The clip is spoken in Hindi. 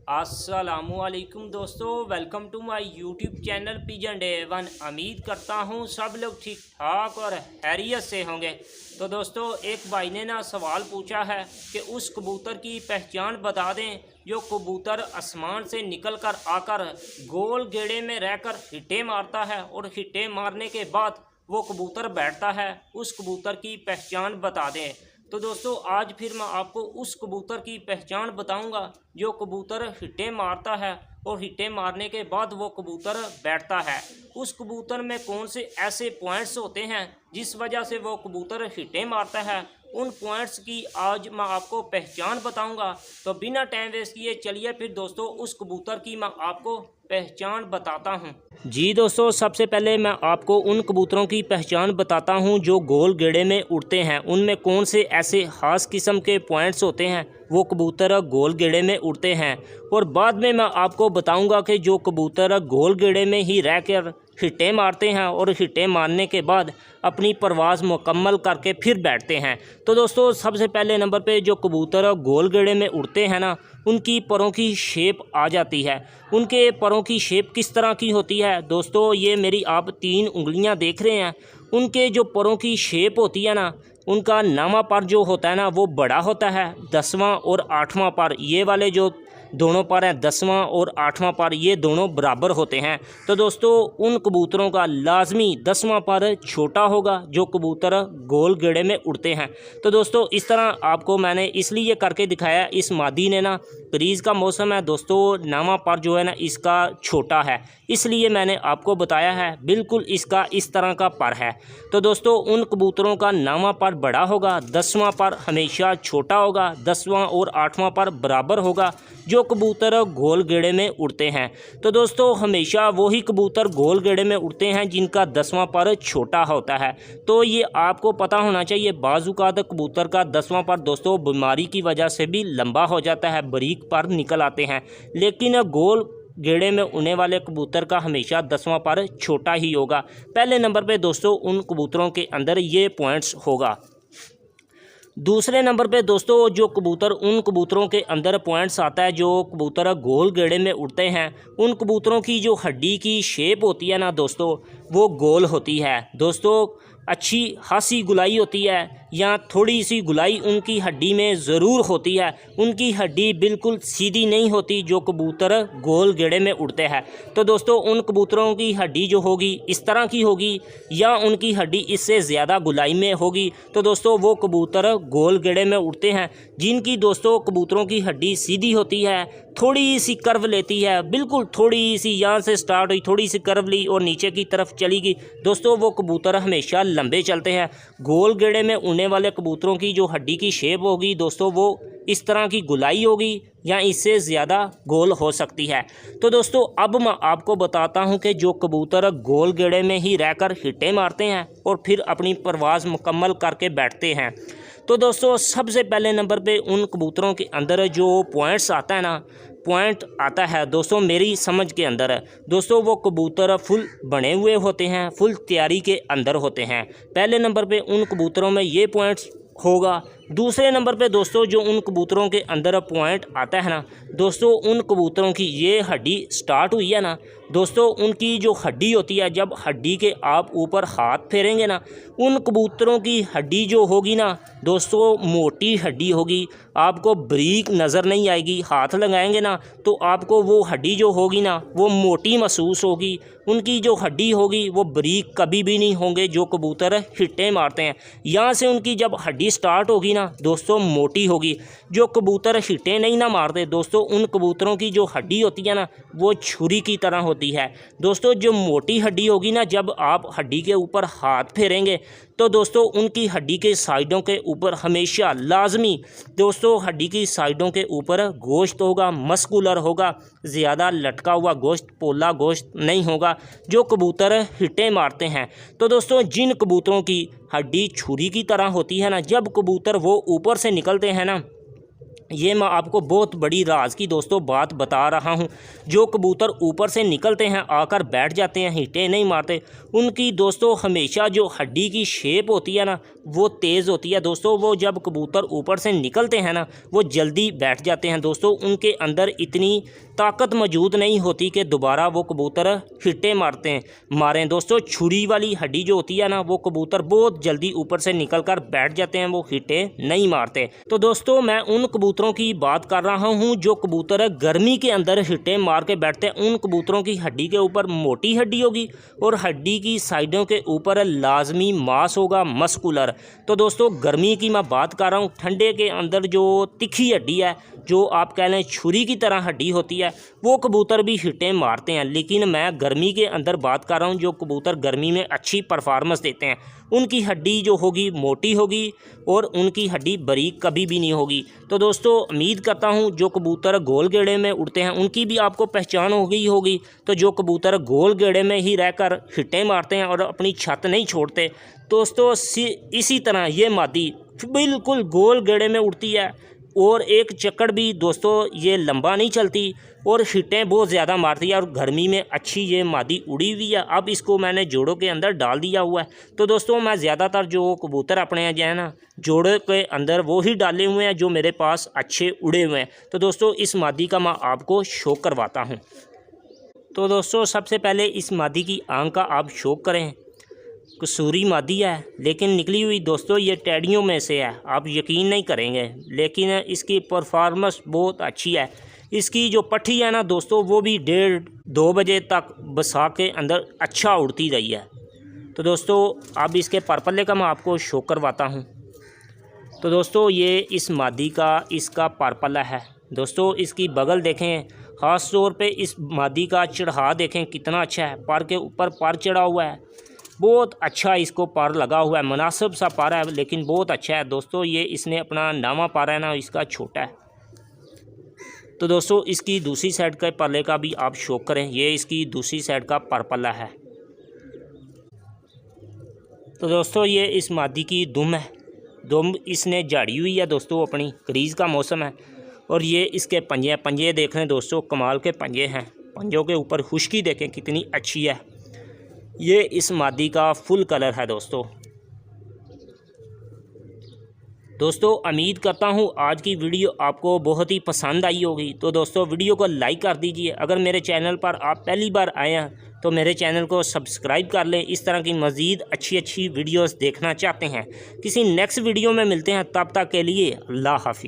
अस्सलामुअलैकुम दोस्तों, welcome to my YouTube channel pigeon day one. उम्मीद करता हूँ सब लोग ठीक ठाक और खैरियत से होंगे। तो दोस्तों, एक भाई ने ना सवाल पूछा है कि उस कबूतर की पहचान बता दें जो कबूतर आसमान से निकल कर आकर गोल गेड़े में रहकर हिट्टे मारता है और हिट्टे मारने के बाद वो कबूतर बैठता है। उस कबूतर की पहचान बता दें। तो दोस्तों, आज फिर मैं आपको उस कबूतर की पहचान बताऊंगा जो कबूतर हिट्टे मारता है और हिट्टे मारने के बाद वो कबूतर बैठता है। उस कबूतर में कौन से ऐसे पॉइंट्स होते हैं जिस वजह से वो कबूतर हिट्टे मारता है, उन पॉइंट्स की आज मैं आपको पहचान बताऊंगा। तो बिना टाइम वेस्ट किए चलिए फिर दोस्तों उस कबूतर की मैं आपको पहचान बताता हूं। जी दोस्तों, सबसे पहले मैं आपको उन कबूतरों की पहचान बताता हूं जो गोल गेड़े में उड़ते हैं। उनमें कौन से ऐसे ख़ास किस्म के पॉइंट्स होते हैं वो कबूतर गोल गेड़े में उड़ते हैं, और बाद में मैं आपको बताऊंगा कि जो कबूतर गोल गेड़े में ही रहकर हिट्टे मारते हैं और हिट्टे मारने के बाद अपनी परवाज़ मुकम्मल करके फिर बैठते हैं। तो दोस्तों, सबसे पहले नंबर पे जो कबूतर गोल गेड़े में उड़ते हैं ना, उनकी परों की शेप आ जाती है। उनके परों की शेप किस तरह की होती है दोस्तों, ये मेरी आप 3 उंगलियां देख रहे हैं। उनके जो परों की शेप होती है ना, उनका नामा पर जो होता है ना वो बड़ा होता है। 10वां और 8वां पर, ये वाले जो दोनों पर हैं 10वां और 8वां पर, ये दोनों बराबर होते हैं। तो दोस्तों, उन कबूतरों का लाजमी 10वां पर छोटा होगा जो कबूतर गोल गेड़े में उड़ते हैं। तो दोस्तों, इस तरह आपको मैंने इसलिए करके दिखाया, इस मादी ने ना, क्रीज़ का मौसम है दोस्तों, नामा पर जो है ना इसका छोटा है, इसलिए मैंने आपको बताया है। बिल्कुल इसका इस तरह का पर है। तो दोस्तों, उन कबूतरों का नामा पर बड़ा होगा, 10वां पर हमेशा छोटा होगा, 10वां और 8वां पर बराबर होगा जो कबूतर गोल गेड़े में उड़ते हैं। तो दोस्तों, हमेशा वही कबूतर गोल गेड़े में उड़ते हैं जिनका 10वां पर छोटा होता है। तो ये आपको पता होना चाहिए। बाज़-औक़ात कबूतर का 10वां पर दोस्तों बीमारी की वजह से भी लंबा हो जाता है, बारीक पर निकल आते हैं, लेकिन गोल गेड़े में उड़ने वाले कबूतर का हमेशा 10वां पर छोटा ही होगा। पहले नंबर पे दोस्तों उन कबूतरों के अंदर ये पॉइंट्स होगा। दूसरे नंबर पे दोस्तों जो कबूतर, उन कबूतरों के अंदर पॉइंट्स आता है जो कबूतर गोल गेड़े में उड़ते हैं, उन कबूतरों की जो हड्डी की शेप होती है ना दोस्तों, वो गोल होती है। दोस्तों, अच्छी खासी गुलाई होती है या थोड़ी सी गुलाई उनकी हड्डी में ज़रूर होती है। उनकी हड्डी बिल्कुल सीधी नहीं होती जो कबूतर गोल गेड़े में उड़ते हैं। तो दोस्तों, उन कबूतरों की हड्डी जो होगी इस तरह की होगी या उनकी हड्डी इससे ज़्यादा गुलाई में होगी। तो दोस्तों, वो कबूतर गोल गेड़े में उड़ते हैं। जिनकी दोस्तों कबूतरों की हड्डी सीधी होती है, थोड़ी सी कर्व लेती है, बिल्कुल थोड़ी सी, यहाँ से स्टार्ट हुई, थोड़ी सी कर्व ली और नीचे की तरफ चली गई, दोस्तों वो कबूतर हमेशा लंबे चलते हैं। गोल गेड़े में उड़ने वाले कबूतरों की जो हड्डी की शेप होगी दोस्तों, वो इस तरह की गुलाई होगी या इससे ज़्यादा गोल हो सकती है। तो दोस्तों, अब मैं आपको बताता हूं कि जो कबूतर गोल गेड़े में ही रहकर हिट्टे मारते हैं और फिर अपनी परवाज़ मुकम्मल करके बैठते हैं। तो दोस्तों, सबसे पहले नंबर पे उन कबूतरों के अंदर जो पॉइंट्स आता है ना, पॉइंट आता है दोस्तों मेरी समझ के अंदर है दोस्तों, वो कबूतर फुल बने हुए होते हैं, फुल तैयारी के अंदर होते हैं। पहले नंबर पे उन कबूतरों में ये पॉइंट्स होगा। दूसरे नंबर पे दोस्तों जो उन कबूतरों के अंदर पॉइंट आता है ना दोस्तों, उन कबूतरों की ये हड्डी स्टार्ट हुई है ना दोस्तों, उनकी जो हड्डी होती है, जब हड्डी के आप ऊपर हाथ फेरेंगे ना, उन कबूतरों की हड्डी जो होगी ना दोस्तों, मोटी हड्डी होगी, आपको बारीक नज़र नहीं आएगी। हाथ लगाएंगे ना तो आपको वो हड्डी जो होगी ना वो मोटी महसूस होगी। उनकी जो हड्डी होगी वो बारीक कभी भी नहीं होंगे जो कबूतर हिट्टे मारते हैं। यहाँ से उनकी जब हड्डी स्टार्ट होगी ना दोस्तों, मोटी होगी। जो कबूतर हिट्टे नहीं ना मारते दोस्तों, उन कबूतरों की जो हड्डी होती है ना वो छुरी की तरह होती है। दोस्तों, जो मोटी हड्डी होगी ना, जब आप हड्डी के ऊपर हाथ फेरेंगे तो दोस्तों उनकी हड्डी के साइडों के ऊपर हमेशा लाजमी दोस्तों हड्डी की साइडों के ऊपर गोश्त होगा, मस्कुलर होगा, ज़्यादा लटका हुआ गोश्त, पोला गोश्त नहीं होगा जो कबूतर हिट्टे मारते हैं। तो दोस्तों, जिन कबूतरों की हड्डी छुरी की तरह होती है ना, जब कबूतर वो ऊपर से निकलते हैं ना ये मैं आपको बहुत बड़ी राज की दोस्तों बात बता रहा हूँ। जो कबूतर ऊपर से निकलते हैं आकर बैठ जाते हैं, हिटे नहीं मारते, उनकी दोस्तों हमेशा जो हड्डी की शेप होती है ना वो तेज़ होती है दोस्तों। वो जब कबूतर ऊपर से निकलते हैं ना वो जल्दी बैठ जाते हैं दोस्तों। उनके अंदर इतनी ताकत मौजूद नहीं होती कि दोबारा वो कबूतर हिटे मारें दोस्तों। छुरी वाली हड्डी जो होती है ना वो कबूतर बहुत जल्दी ऊपर से निकल कर बैठ जाते हैं, वो हिटे नहीं मारते। तो दोस्तों मैं उन कबूतरों की बात कर रहा हूं जो कबूतर गर्मी के अंदर हिटे मार के बैठते हैं। उन कबूतरों की हड्डी के ऊपर मोटी हड्डी होगी और हड्डी की साइडों के ऊपर लाजमी मांस होगा, मस्कुलर। तो दोस्तों गर्मी की मैं बात कर रहा हूँ। ठंडे के अंदर जो तिखी हड्डी है, जो आप कह लें छुरी की तरह हड्डी होती है, वो कबूतर भी हिटे मारते हैं। लेकिन मैं गर्मी के अंदर बात कर रहा हूँ जो कबूतर गर्मी में अच्छी परफॉर्मेंस देते हैं, उनकी हड्डी जो होगी मोटी होगी और उनकी हड्डी बारीक कभी भी नहीं होगी। तो दोस्तों उम्मीद करता हूँ जो कबूतर गोल गेड़े में उड़ते हैं उनकी भी आपको पहचान होगी। तो जो कबूतर गोल गेड़े में ही रहकर हिटे मारते हैं और अपनी छत नहीं छोड़ते दोस्तों, इसी तरह ये मादी बिल्कुल गोल गेड़े में उड़ती है और एक चक्कर भी दोस्तों ये लंबा नहीं चलती और हिटें बहुत ज़्यादा मारती है और गर्मी में अच्छी ये मादी उड़ी हुई है। अब इसको मैंने जोड़ों के अंदर डाल दिया हुआ है। तो दोस्तों मैं ज़्यादातर जो कबूतर अपने जो है ना जोड़ों के अंदर वो ही डाले हुए हैं जो मेरे पास अच्छे उड़े हुए हैं। तो दोस्तों इस मादी का मैं आपको शो करवाता हूँ। तो दोस्तों सबसे पहले इस मादी की आंख का आप शो करें। कसूरी मादी है लेकिन निकली हुई दोस्तों ये टेडियों में से है, आप यकीन नहीं करेंगे, लेकिन इसकी परफॉर्मेंस बहुत अच्छी है। इसकी जो पट्टी है ना दोस्तों वो भी 1:30-2 बजे तक बसा के अंदर अच्छा उड़ती रही है। तो दोस्तों अब इसके परपल्ले का मैं आपको शो करवाता हूँ। तो दोस्तों ये इस मादी का इसका परपल्ला है दोस्तों। इसकी बगल देखें, ख़ास तौर पे इस मादी का चढ़ा देखें कितना अच्छा है। पर के ऊपर पर चढ़ा हुआ है, बहुत अच्छा इसको पर लगा हुआ है, मुनासिब सा पर है लेकिन बहुत अच्छा है दोस्तों। ये इसने अपना नामा पर है ना इसका छोटा है। तो दोस्तों इसकी दूसरी साइड के पल्ले का भी आप शो करें। ये इसकी दूसरी साइड का पर पल्ला है। तो दोस्तों ये इस मादी की दुम है, दुम इसने झाड़ी हुई है दोस्तों, अपनी क्रीज़ का मौसम है। और ये इसके पंजे देख रहे हैं दोस्तों, कमाल के पंजे हैं। पंजों के ऊपर खुश्की देखें कितनी अच्छी है। ये इस मादी का फुल कलर है दोस्तों। उम्मीद करता हूँ आज की वीडियो आपको बहुत ही पसंद आई होगी। तो दोस्तों वीडियो को लाइक कर दीजिए। अगर मेरे चैनल पर आप पहली बार आए हैं तो मेरे चैनल को सब्सक्राइब कर लें। इस तरह की मज़ीद अच्छी वीडियोस देखना चाहते हैं। किसी नेक्स्ट वीडियो में मिलते हैं, तब तक के लिए अल्लाह हाफिज़।